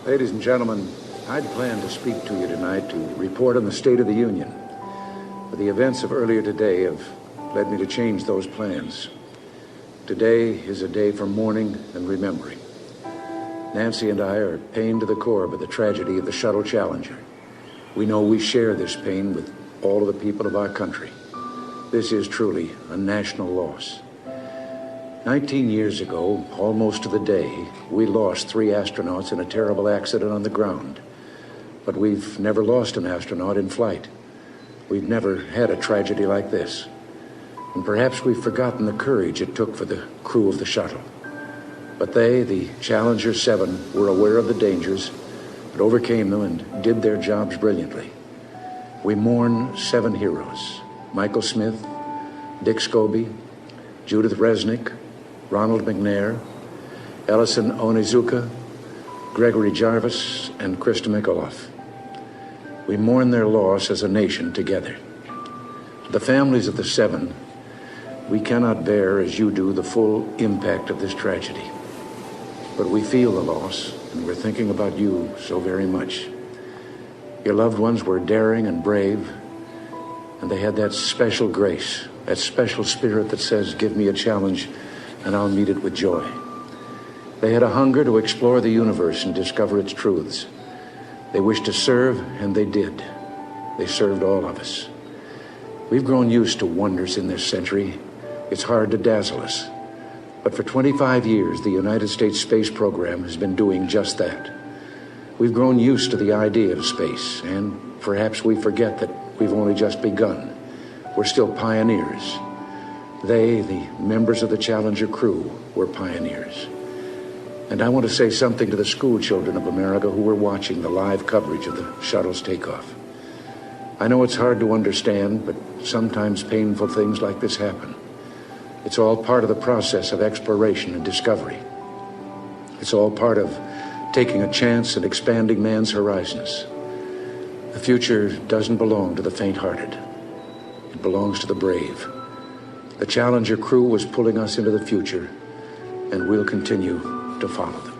Ladies and gentlemen, I'd planned to speak to you tonight to report on the State of the Union. But the events of earlier today have led me to change those plans. Today is a day for mourning and remembering. Nancy and I are pained to the core by the tragedy of the Shuttle Challenger. We know we share this pain with all of the people of our country. This is truly a national loss. 19 years ago, almost to the day, we lost 3 astronauts in a terrible accident on the ground. But we've never lost an astronaut in flight. We've never had a tragedy like this. And perhaps we've forgotten the courage it took for the crew of the shuttle. But they, the Challenger 7, were aware of the dangers, but overcame them and did their jobs brilliantly. We mourn 7 heroes: Michael Smith, Dick Scobee, Judith Resnik, Ronald McNair, Ellison Onizuka, Gregory Jarvis, and Christa McAuliffe. We mourn their loss as a nation together. The families of the 7, we cannot bear, as you do, the full impact of this tragedy. But we feel the loss, and we're thinking about you so very much. Your loved ones were daring and brave, and they had that special grace, that special spirit that says, give me a challenge, and I'll meet it with joy. They had a hunger to explore the universe and discover its truths. They wished to serve, and they did. They served all of us. We've grown used to wonders in this century. It's hard to dazzle us. But for 25 years, the United States space program has been doing just that. We've grown used to the idea of space, and perhaps we forget that we've only just begun. We're still pioneers. They, the members of the Challenger crew, were pioneers. And I want to say something to the school children of America who were watching the live coverage of the shuttle's takeoff. I know it's hard to understand, but sometimes painful things like this happen. It's all part of the process of exploration and discovery. It's all part of taking a chance and expanding man's horizons. The future doesn't belong to the faint-hearted. It belongs to the brave. The Challenger crew was pulling us into the future, and we'll continue to follow them.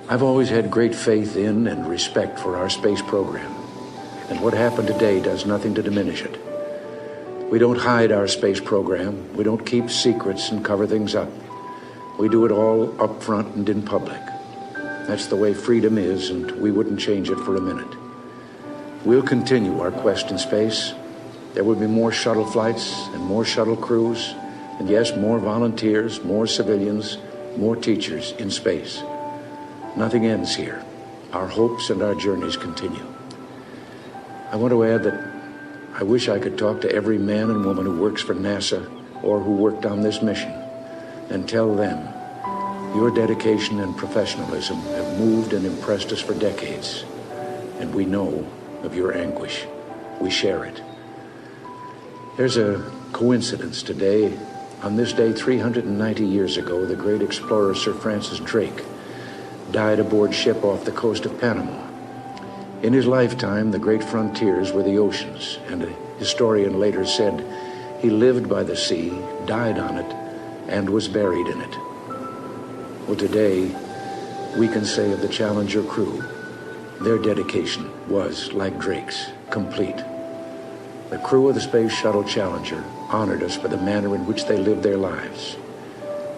I've always had great faith in and respect for our space program, and what happened today does nothing to diminish it. We don't hide our space program. We don't keep secrets and cover things up. We do it all up front and in public. That's the way freedom is, and we wouldn't change it for a minute. We'll continue our quest in space. There will be more shuttle flights and more shuttle crews, and yes, more volunteers, more civilians, more teachers in space. Nothing ends here. Our hopes and our journeys continue. I want to add that I wish I could talk to every man and woman who works for NASA or who worked on this mission and tell them your dedication and professionalism have moved and impressed us for decades, and we know of your anguish. We share it. There's a coincidence today. On this day, 390 years ago, the great explorer Sir Francis Drake died aboard ship off the coast of Panama. In his lifetime, the great frontiers were the oceans, and a historian later said he lived by the sea, died on it, and was buried in it. Well, today, we can say of the Challenger crew, their dedication was, like Drake's, complete. The crew of the Space Shuttle Challenger honored us for the manner in which they lived their lives.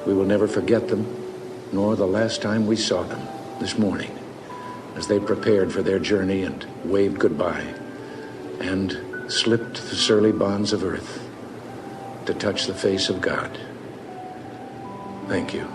We will never forget them, nor the last time we saw them, this morning, as they prepared for their journey and waved goodbye and slipped the surly bonds of earth to touch the face of God. Thank you.